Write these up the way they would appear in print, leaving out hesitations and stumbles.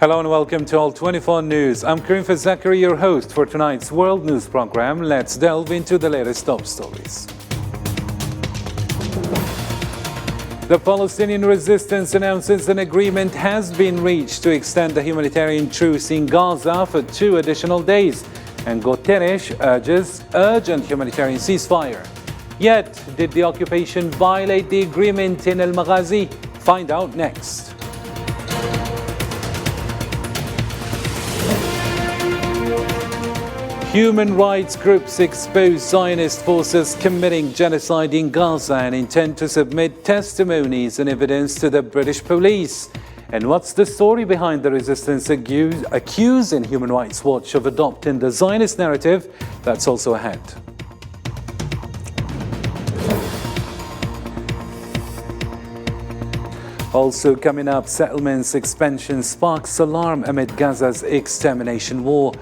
Hello and welcome to All 24 News. I'm Karim Fazakari, your host for tonight's World News program. Let's delve into the latest top stories. The Palestinian resistance announces an agreement has been reached to extend the humanitarian truce in Gaza for 2 additional days, and Guterres urges urgent humanitarian ceasefire. Yet, did the occupation violate the agreement in Al Maghazi? Find out next. Human rights groups expose Zionist forces committing genocide in Gaza and intend to submit testimonies and evidence to the British police. And what's the story behind the resistance accusing Human Rights Watch of adopting the Zionist narrative? That's also ahead. Also coming up, settlements expansion sparks alarm amid Gaza's extermination war.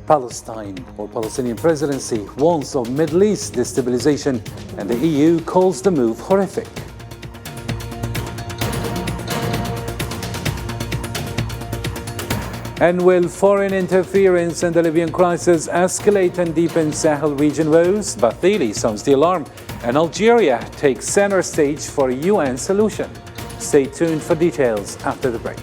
Palestine or Palestinian presidency warns of Middle East destabilization, and the EU calls the move horrific. And will foreign interference in the Libyan crisis escalate and deepen Sahel region woes? Bathili sounds the alarm, and Algeria takes center stage for a UN solution. Stay tuned for details after the break.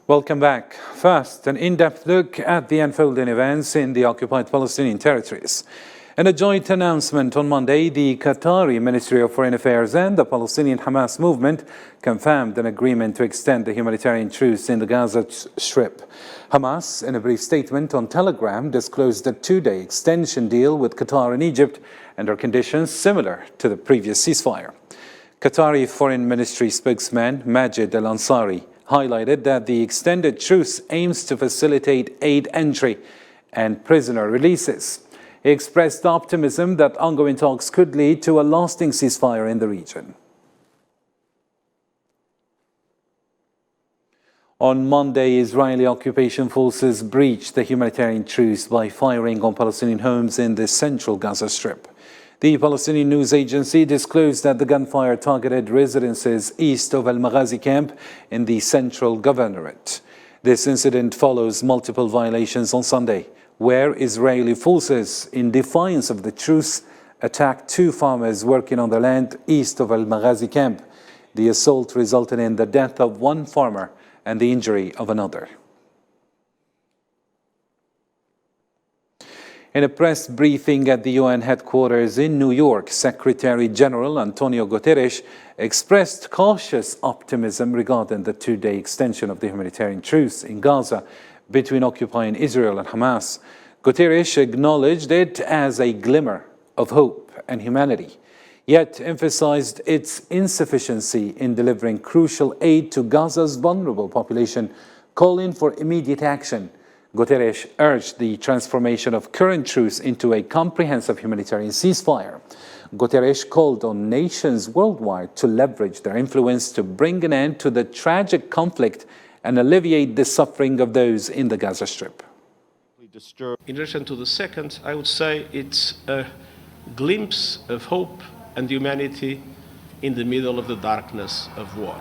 Welcome back. First, an in-depth look at the unfolding events in the occupied Palestinian territories. In a joint announcement on Monday, the Qatari Ministry of Foreign Affairs and the Palestinian Hamas movement confirmed an agreement to extend the humanitarian truce in the Gaza Strip. Hamas, in a brief statement on Telegram, disclosed a 2-day extension deal with Qatar and Egypt under conditions similar to the previous ceasefire. Qatari Foreign Ministry spokesman Majid Al-Ansari highlighted that the extended truce aims to facilitate aid entry and prisoner releases. He expressed optimism that ongoing talks could lead to a lasting ceasefire in the region. On Monday, Israeli occupation forces breached the humanitarian truce by firing on Palestinian homes in the central Gaza Strip. The Palestinian news agency disclosed that the gunfire targeted residences east of Al Maghazi camp in the central governorate. This incident follows multiple violations on Sunday, where Israeli forces, in defiance of the truce, attacked 2 farmers working on the land east of Al Maghazi camp. The assault resulted in the death of 1 farmer and the injury of another. In a press briefing at the UN headquarters in New York, Secretary General Antonio Guterres expressed cautious optimism regarding the 2-day extension of the humanitarian truce in Gaza between occupying Israel and Hamas. Guterres acknowledged it as a glimmer of hope and humanity, yet emphasized its insufficiency in delivering crucial aid to Gaza's vulnerable population, calling for immediate action. Guterres urged the transformation of current truce into a comprehensive humanitarian ceasefire. Guterres called on nations worldwide to leverage their influence to bring an end to the tragic conflict and alleviate the suffering of those in the Gaza Strip. In relation to the second, I would say it's a glimpse of hope and humanity in the middle of the darkness of war.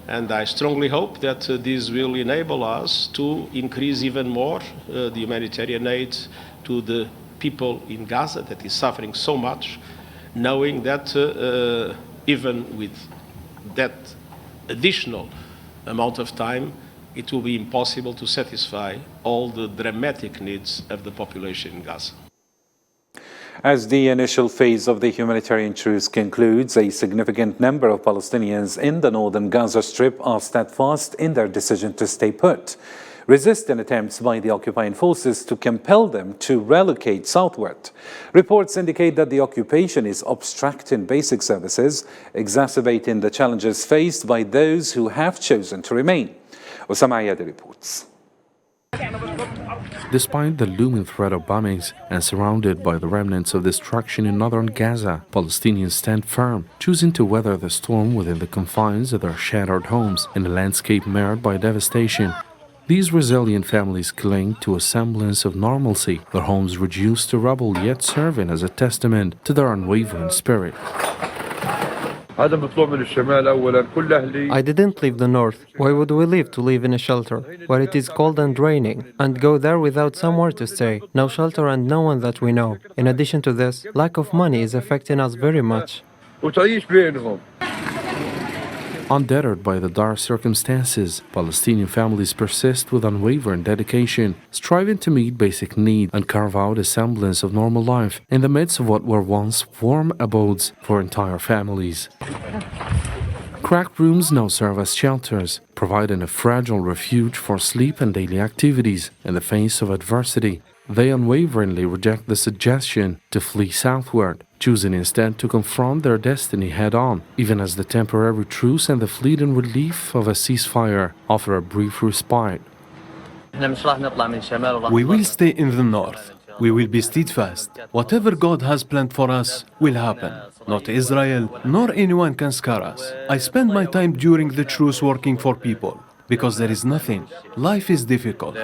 And I strongly hope that this will enable us to increase even more the humanitarian aid to the people in Gaza that is suffering so much, knowing that even with that additional amount of time, it will be impossible to satisfy all the dramatic needs of the population in Gaza. As the initial phase of the humanitarian truce concludes, a significant number of Palestinians in the northern Gaza Strip are steadfast in their decision to stay put, resisting attempts by the occupying forces to compel them to relocate southward. Reports indicate that the occupation is obstructing basic services, exacerbating the challenges faced by those who have chosen to remain. Osama Ayadi reports. Despite the looming threat of bombings and surrounded by the remnants of destruction in northern Gaza, Palestinians stand firm, choosing to weather the storm within the confines of their shattered homes in a landscape marred by devastation. These resilient families cling to a semblance of normalcy, their homes reduced to rubble yet serving as a testament to their unwavering spirit. I didn't leave the north. Why would we leave to live in a shelter, where it is cold and raining, and go there without somewhere to stay? No shelter and no one that we know. In addition to this, lack of money is affecting us very much. Undeterred by the dire circumstances, Palestinian families persist with unwavering dedication, striving to meet basic needs and carve out a semblance of normal life in the midst of what were once warm abodes for entire families. Cracked rooms now serve as shelters, providing a fragile refuge for sleep and daily activities in the face of adversity. They unwaveringly reject the suggestion to flee southward, choosing instead to confront their destiny head-on, even as the temporary truce and the fleeting relief of a ceasefire offer a brief respite. We will stay in the north. We will be steadfast. Whatever God has planned for us will happen. Not Israel, nor anyone can scare us. I spend my time during the truce working for people, because there is nothing. Life is difficult.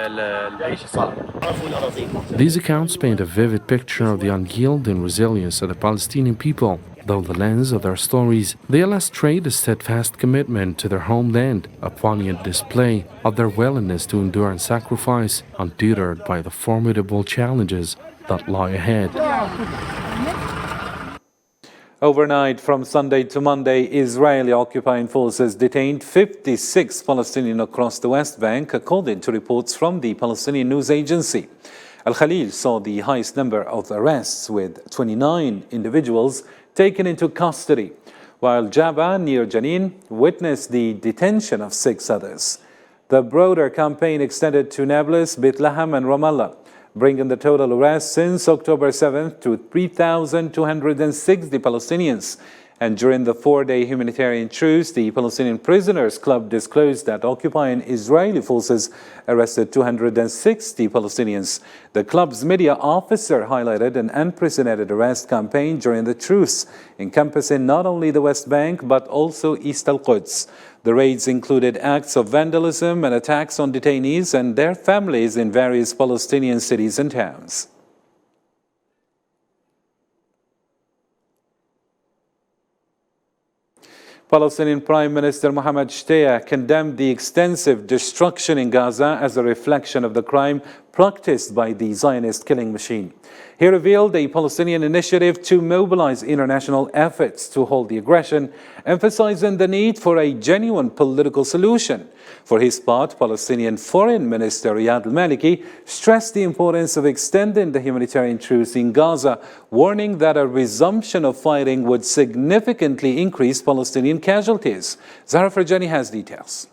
These accounts paint a vivid picture of the unyielding resilience of the Palestinian people. Though the lens of their stories, they illustrate a steadfast commitment to their homeland, a poignant display of their willingness to endure and sacrifice, undeterred by the formidable challenges that lie ahead. Overnight, from Sunday to Monday, Israeli occupying forces detained 56 Palestinians across the West Bank, according to reports from the Palestinian news agency. Al-Khalil saw the highest number of arrests, with 29 individuals taken into custody, while Jabba, near Jenin, witnessed the detention of 6 others. The broader campaign extended to Nablus, Bethlehem, and Ramallah, bringing the total arrests since October 7th to 3,260 Palestinians. And during the 4-day humanitarian truce, the Palestinian Prisoners Club disclosed that occupying Israeli forces arrested 260 Palestinians. The club's media officer highlighted an unprecedented arrest campaign during the truce, encompassing not only the West Bank but also East al-Quds. The raids included acts of vandalism and attacks on detainees and their families in various Palestinian cities and towns. Palestinian Prime Minister Mohammed Shtayyeh condemned the extensive destruction in Gaza as a reflection of the crime practiced by the Zionist killing machine. He revealed a Palestinian initiative to mobilize international efforts to halt the aggression, emphasizing the need for a genuine political solution. For his part, Palestinian Foreign Minister Riyad al-Maliki stressed the importance of extending the humanitarian truce in Gaza, warning that a resumption of fighting would significantly increase Palestinian casualties. Zahra Farjani has details.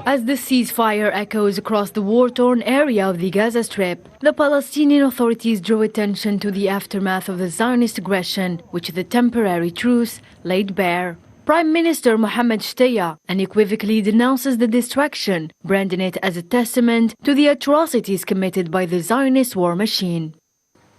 As the ceasefire echoes across the war-torn area of the Gaza Strip, the Palestinian authorities drew attention to the aftermath of the Zionist aggression, which the temporary truce laid bare. Prime Minister Mohammed Shtayyeh unequivocally denounces the destruction, branding it as a testament to the atrocities committed by the Zionist war machine.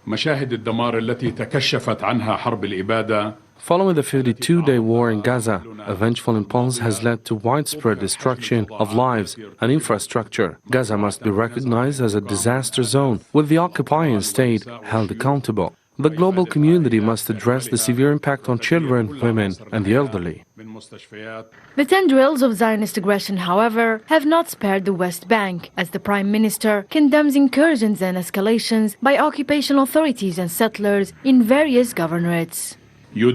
مشاهد الدمار التي تكشفت عنها حرب الإبادة. Following the 52-day war in Gaza, a vengeful impulse has led to widespread destruction of lives and infrastructure. Gaza must be recognized as a disaster zone, with the occupying state held accountable. The global community must address the severe impact on children, women, and the elderly. The tendrils of Zionist aggression, however, have not spared the West Bank, as the Prime Minister condemns incursions and escalations by occupation authorities and settlers in various governorates. The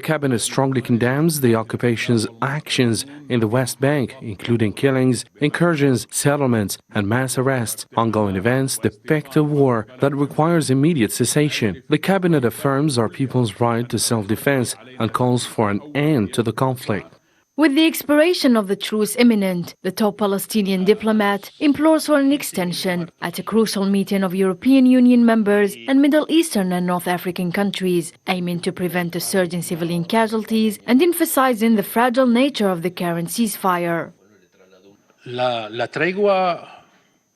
cabinet strongly condemns the occupation's actions in the West Bank, including killings, incursions, settlements, and mass arrests. Ongoing events depict a war that requires immediate cessation. The cabinet affirms our people's right to self-defense and calls for an end to the conflict. With the expiration of the truce imminent, the top Palestinian diplomat implores for an extension at a crucial meeting of European Union members and Middle Eastern and North African countries, aiming to prevent a surge in civilian casualties and emphasizing the fragile nature of the current ceasefire.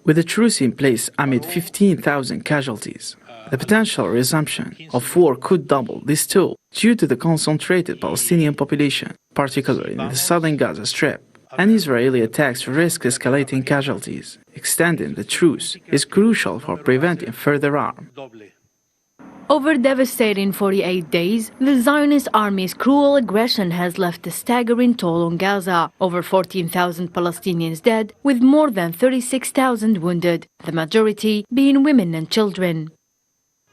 With a truce in place amid 15,000 casualties, the potential resumption of war could double this toll due to the concentrated Palestinian population, particularly in the southern Gaza Strip. And Israeli attacks risk escalating casualties. Extending the truce is crucial for preventing further harm. Over devastating 48 days, the Zionist army's cruel aggression has left a staggering toll on Gaza. Over 14,000 Palestinians dead, with more than 36,000 wounded, the majority being women and children.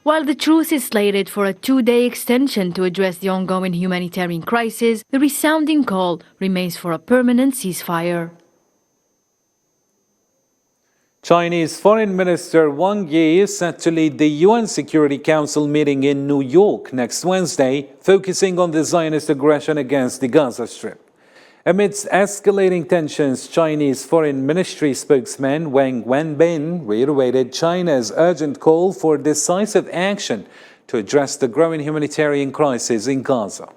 While the truce is slated for a 2-day extension to address the ongoing humanitarian crisis, the resounding call remains for a permanent ceasefire. Chinese Foreign Minister Wang Yi is set to lead the UN Security Council meeting in New York next Wednesday, focusing on the Zionist aggression against the Gaza Strip. Amidst escalating tensions, Chinese Foreign Ministry spokesman Wang Wenbin reiterated China's urgent call for decisive action to address the growing humanitarian crisis in Gaza.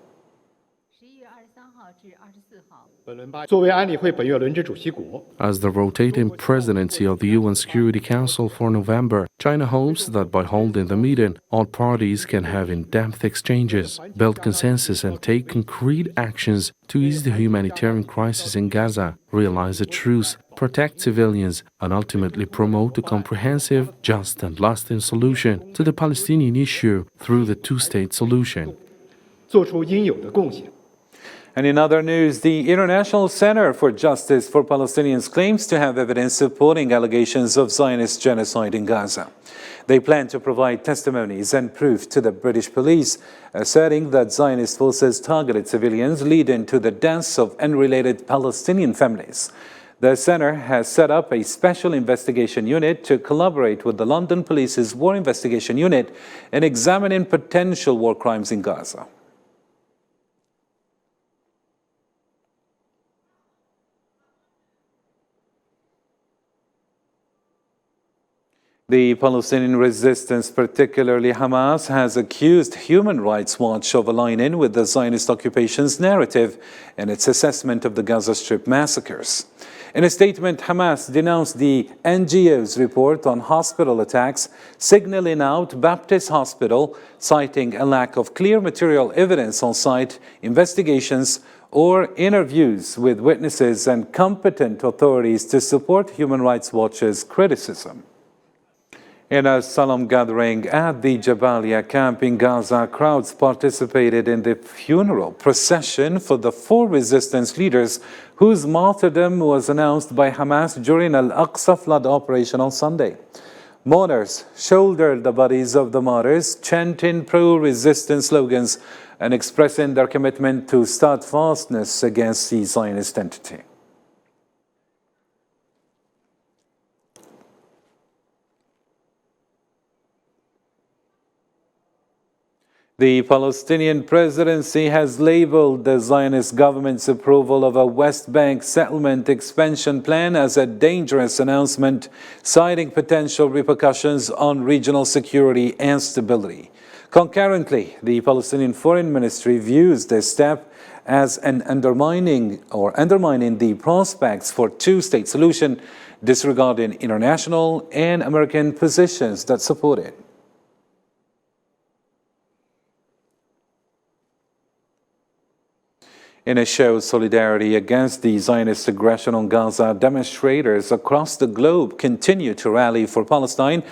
As the rotating presidency of the UN Security Council for November, China hopes that by holding the meeting, all parties can have in-depth exchanges, build consensus and take concrete actions to ease the humanitarian crisis in Gaza, realize a truce, protect civilians, and ultimately promote a comprehensive, just and lasting solution to the Palestinian issue through the two-state solution. And in other news, the International Center for Justice for Palestinians claims to have evidence supporting allegations of Zionist genocide in Gaza. They plan to provide testimonies and proof to the British police, asserting that Zionist forces targeted civilians, leading to the deaths of unrelated Palestinian families. The center has set up a special investigation unit to collaborate with the London Police's War Investigation Unit in examining potential war crimes in Gaza. The Palestinian resistance, particularly Hamas, has accused Human Rights Watch of aligning with the Zionist occupation's narrative in its assessment of the Gaza Strip massacres. In a statement, Hamas denounced the NGO's report on hospital attacks, signaling out Baptist Hospital, citing a lack of clear material evidence on site, investigations, or interviews with witnesses and competent authorities to support Human Rights Watch's criticism. In a solemn gathering at the Jabalia camp in Gaza, crowds participated in the funeral procession for the 4 resistance leaders whose martyrdom was announced by Hamas during Al-Aqsa flood operation on Sunday. Mourners shouldered the bodies of the martyrs, chanting pro-resistance slogans and expressing their commitment to steadfastness against the Zionist entity. The Palestinian presidency has labeled the Zionist government's approval of a West Bank settlement expansion plan as a dangerous announcement, citing potential repercussions on regional security and stability. Concurrently, the Palestinian Foreign Ministry views this step as an undermining the prospects for two-state solution, disregarding international and American positions that support it. In a show of solidarity against the Zionist aggression on Gaza, demonstrators across the globe continue to rally for Palestine,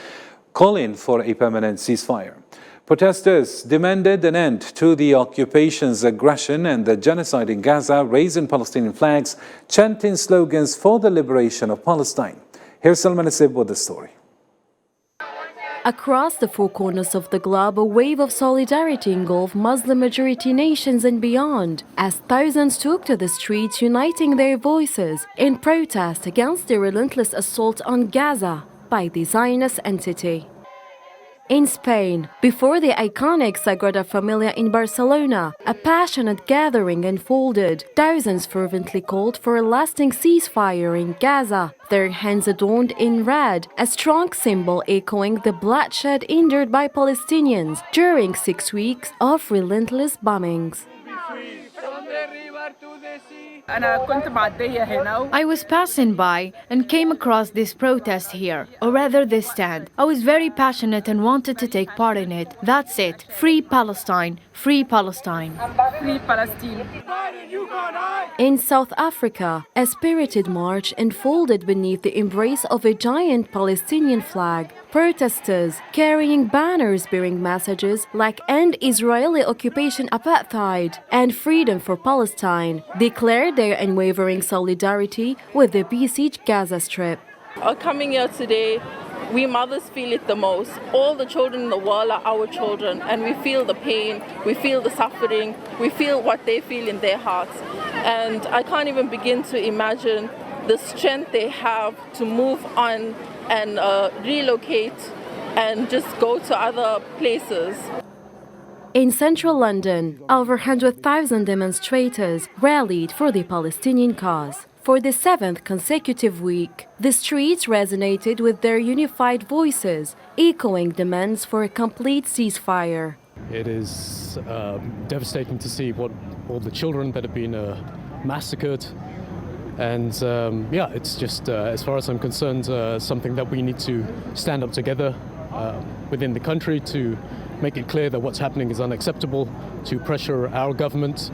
calling for a permanent ceasefire. Protesters demanded an end to the occupation's aggression and the genocide in Gaza, raising Palestinian flags, chanting slogans for the liberation of Palestine. Here's Salman Asib with the story. Across the 4 corners of the globe, a wave of solidarity engulfed Muslim-majority nations and beyond, as thousands took to the streets, uniting their voices in protest against the relentless assault on Gaza by the Zionist entity. In Spain, before the iconic Sagrada Familia in Barcelona, a passionate gathering unfolded. Thousands fervently called for a lasting ceasefire in Gaza, their hands adorned in red, a strong symbol echoing the bloodshed endured by Palestinians during 6 weeks of relentless bombings. I was passing by and came across this protest here, or rather this stand. I was very passionate and wanted to take part in it. That's it. Free Palestine. Free Palestine. In South Africa, a spirited march unfolded beneath the embrace of a giant Palestinian flag. Protesters, carrying banners bearing messages like "End Israeli Occupation Apartheid" and "Freedom for Palestine," declared their unwavering solidarity with the besieged Gaza Strip. Coming here today, we mothers feel it the most. All the children in the world are our children, and we feel the pain, we feel the suffering, we feel what they feel in their hearts. And I can't even begin to imagine the strength they have to move on and relocate and just go to other places. In central London, over 100,000 demonstrators rallied for the Palestinian cause. For the 7th consecutive week, the streets resonated with their unified voices, echoing demands for a complete ceasefire. It is devastating to see all the children that have been massacred. And it's just, as far as I'm concerned, something that we need to stand up together within the country to make it clear that what's happening is unacceptable, to pressure our government.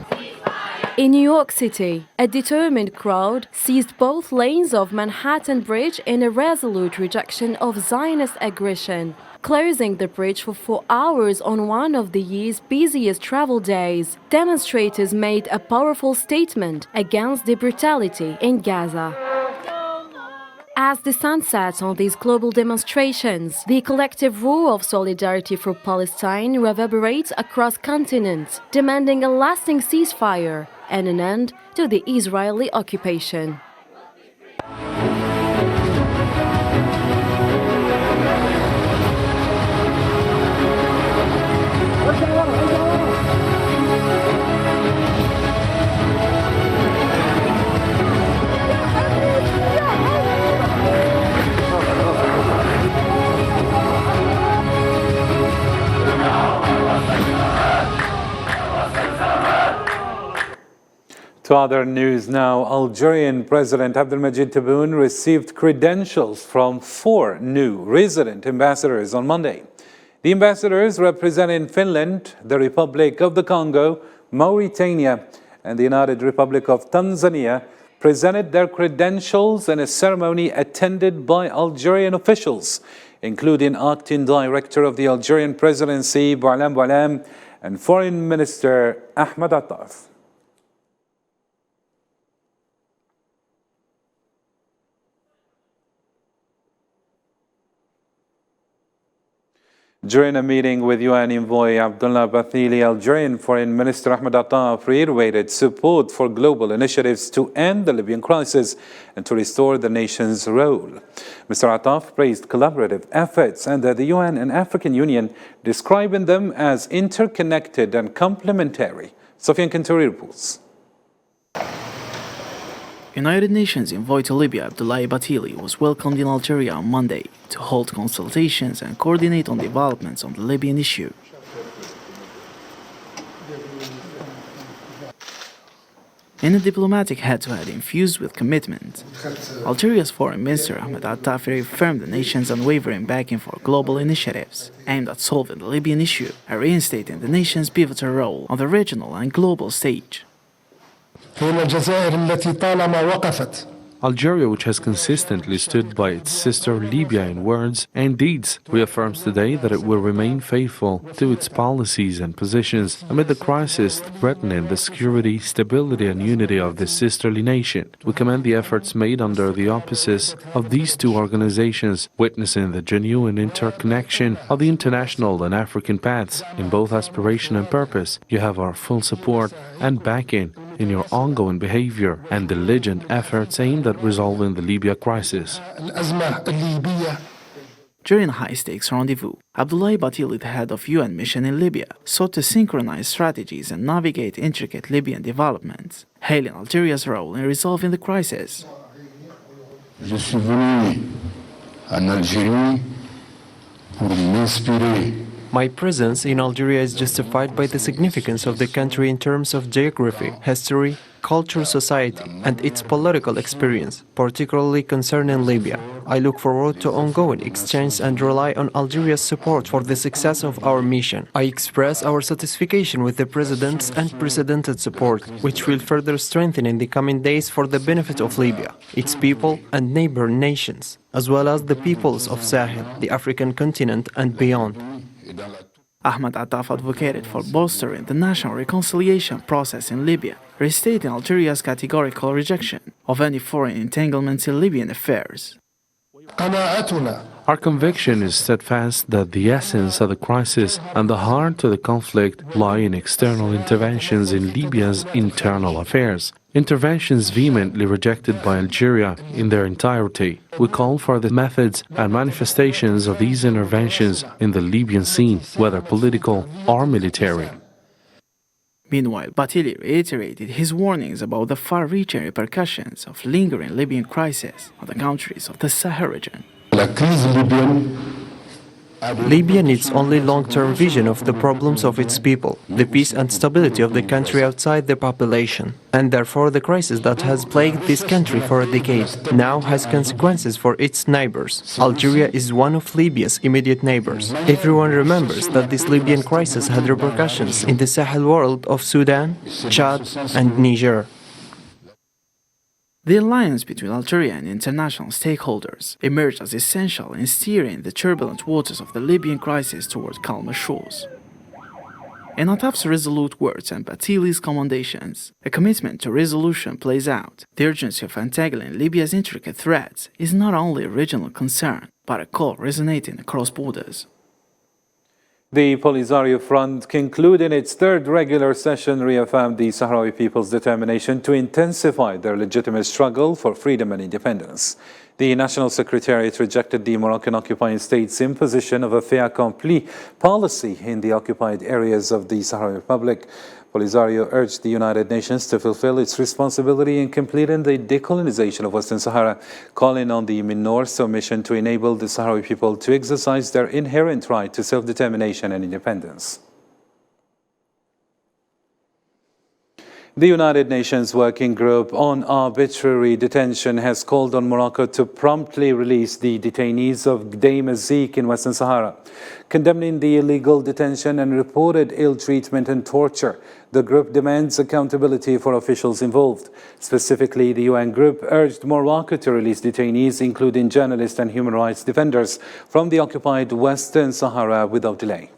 In New York City, a determined crowd seized both lanes of Manhattan Bridge in a resolute rejection of Zionist aggression, closing the bridge for 4 hours on one of the year's busiest travel days. Demonstrators made a powerful statement against the brutality in Gaza. As the sun sets on these global demonstrations, the collective roar of solidarity for Palestine reverberates across continents, demanding a lasting ceasefire and an end to the Israeli occupation. To other news now, Algerian President Abdelmajid Tebboune received credentials from 4 new resident ambassadors on Monday. The ambassadors representing Finland, the Republic of the Congo, Mauritania, and the United Republic of Tanzania presented their credentials in a ceremony attended by Algerian officials, including Acting Director of the Algerian Presidency, Boualam Boualam, and Foreign Minister Ahmed Attaf. During a meeting with UN envoy Abdullah Bathili, Algerian Foreign Minister Ahmed Attaf reiterated support for global initiatives to end the Libyan crisis and to restore the nation's role. Mr. Attaf praised collaborative efforts under the UN and African Union, describing them as interconnected and complementary. Sofian Kanturi reports. United Nations envoy to Libya Abdullah Bathili was welcomed in Algeria on Monday to hold consultations and coordinate on developments on the Libyan issue. In a diplomatic head-to-head infused with commitment, Algeria's Foreign Minister Ahmed Attaf reaffirmed the nation's unwavering backing for global initiatives aimed at solving the Libyan issue and reinstating the nation's pivotal role on the regional and global stage. Algeria, which has consistently stood by its sister Libya in words and deeds, reaffirms today that it will remain faithful to its policies and positions amid the crisis threatening the security, stability and unity of this sisterly nation. We commend the efforts made under the auspices of these two organizations, witnessing the genuine interconnection of the international and African paths in both aspiration and purpose. You have our full support and backing in your ongoing behavior and diligent efforts aimed at resolving the Libya crisis. During a high-stakes rendezvous, Abdullah Bathili, the head of UN mission in Libya, sought to synchronize strategies and navigate intricate Libyan developments, hailing Algeria's role in resolving the crisis. Je suis venu en Algérie pour m'inspirer My presence in Algeria is justified by the significance of the country in terms of geography, history, culture, society, and its political experience, particularly concerning Libya. I look forward to ongoing exchange and rely on Algeria's support for the success of our mission. I express our satisfaction with the President's unprecedented support, which will further strengthen in the coming days for the benefit of Libya, its people and neighbor nations, as well as the peoples of Sahel, the African continent and beyond. Ahmed Attaf advocated for bolstering the national reconciliation process in Libya, restating Algeria's categorical rejection of any foreign entanglements in Libyan affairs. Our conviction is steadfast that the essence of the crisis and the heart of the conflict lie in external interventions in Libya's internal affairs. Interventions vehemently rejected by Algeria in their entirety. We call for the methods and manifestations of these interventions in the Libyan scene, whether political or military. Meanwhile, Batili reiterated his warnings about the far-reaching repercussions of lingering Libyan crisis on the countries of the Sahel region. Libya needs only long-term vision of the problems of its people, the peace and stability of the country outside the population, and therefore the crisis that has plagued this country for a decade now has consequences for its neighbors. Algeria is one of Libya's immediate neighbors. Everyone remembers that this Libyan crisis had repercussions in the Sahel world of Sudan, Chad, and Niger. The alliance between Algeria and international stakeholders emerged as essential in steering the turbulent waters of the Libyan crisis toward calmer shores. In Attaf's resolute words and Batili's commendations, a commitment to resolution plays out. The urgency of untangling Libya's intricate threads is not only a regional concern, but a call resonating across borders. The Polisario Front, concluding its third regular session, reaffirmed the Sahrawi people's determination to intensify their legitimate struggle for freedom and independence. The National Secretariat rejected the Moroccan occupying state's imposition of a fait accompli policy in the occupied areas of the Sahrawi Republic. Polisario urged the United Nations to fulfill its responsibility in completing the decolonization of Western Sahara, calling on the MINURSO mission to enable the Sahrawi people to exercise their inherent right to self-determination and independence. The United Nations Working Group on Arbitrary Detention has called on Morocco to promptly release the detainees of Gdeim Azik in Western Sahara. Condemning the illegal detention and reported ill treatment and torture, the group demands accountability for officials involved. Specifically, the UN group urged Morocco to release detainees, including journalists and human rights defenders, from the occupied Western Sahara without delay.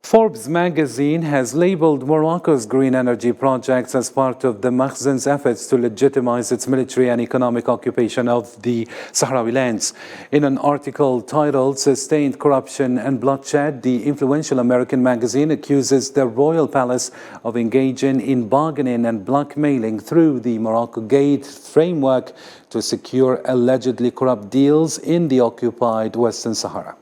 Forbes magazine has labeled Morocco's green energy projects as part of the Makhzen's efforts to legitimize its military and economic occupation of the Sahrawi lands. In an article titled "Sustained Corruption and Bloodshed," the influential American magazine accuses the royal palace of engaging in bargaining and blackmailing through the Morocco Gate framework to secure allegedly corrupt deals in the occupied Western Sahara.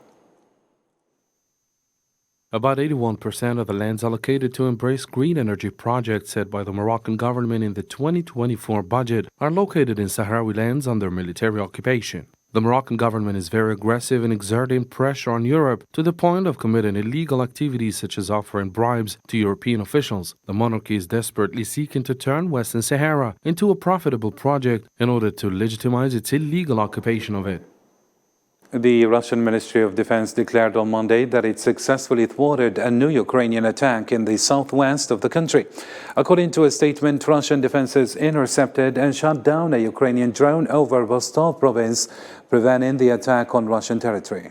About 81% of the lands allocated to embrace green energy projects set by the Moroccan government in the 2024 budget are located in Sahrawi lands under military occupation. The Moroccan government is very aggressive in exerting pressure on Europe to the point of committing illegal activities such as offering bribes to European officials. The monarchy is desperately seeking to turn Western Sahara into a profitable project in order to legitimize its illegal occupation of it. The Russian Ministry of Defense declared on Monday that it successfully thwarted a new Ukrainian attack in the southwest of the country. According to a statement, Russian defenses intercepted and shot down a Ukrainian drone over Rostov province, preventing the attack on Russian territory.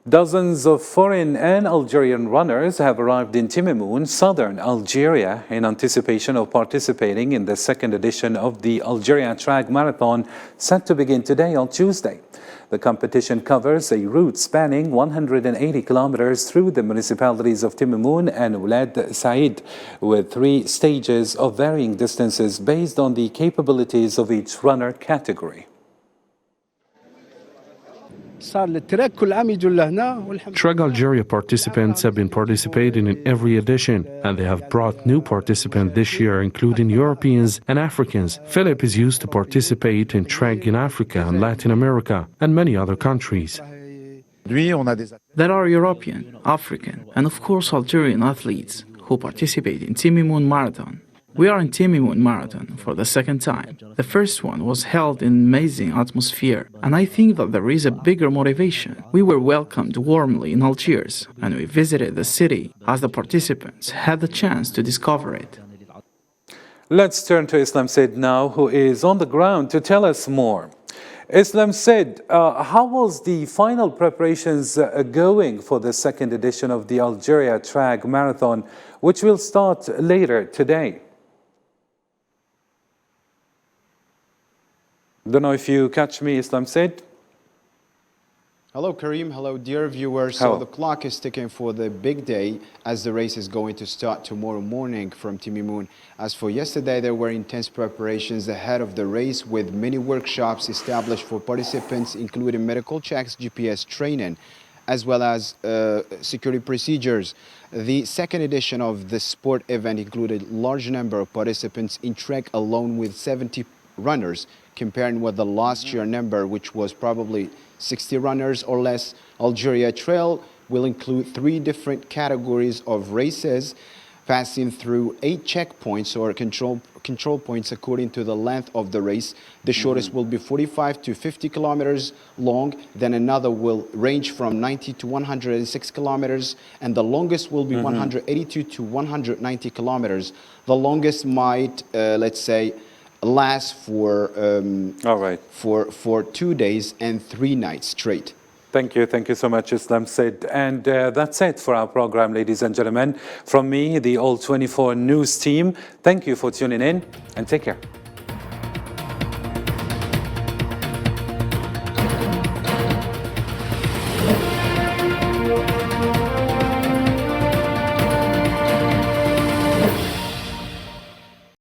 Dozens of foreign and Algerian runners have arrived in Timimoun, southern Algeria, in anticipation of participating in the second edition of the Algeria Track Marathon, set to begin today on Tuesday. The competition covers a route spanning 180 kilometers through the municipalities of Timimoun and Ouled Said, with 3 stages of varying distances based on the capabilities of each runner category. Track Algeria participants have been participating in every edition, and they have brought new participants this year, including Europeans and Africans. Philip is used to participate in track in Africa and Latin America and many other countries. There are European, African, and of course Algerian athletes who participate in Timimoun Marathon. We are in Timimoun Marathon for the second time. The first one was held in an amazing atmosphere, and I think that there is a bigger motivation. We were welcomed warmly in Algiers, and we visited the city as the participants had the chance to discover it. Let's turn to Islam Said now, who is on the ground to tell us more. Islam Said, how was the final preparations going for the second edition of the Algeria Track Marathon, which will start later today? Don't know if you catch me, Islam Said. Hello, Kareem. Hello, dear viewers. So the clock is ticking for the big day as the race is going to start tomorrow morning from Timimoun. As for yesterday, there were intense preparations ahead of the race with many workshops established for participants, including medical checks, GPS training, as well as security procedures. The second edition of the sport event included a large number of participants in track alone with 70 runners, comparing with the last year number, which was probably 60 runners or less. Algeria Trail will include 3 different categories of races, passing through 8 checkpoints or control points according to the length of the race. The shortest will be 45 to 50 kilometers long, then another will range from 90 to 106 kilometers, and the longest will be 182 to 190 kilometers. The longest might, let's say, last for 2 days and 3 nights straight. Thank you so much, Islam Said. And that's it for our program, ladies and gentlemen. From me, the All 24 News team, thank you for tuning in and take care.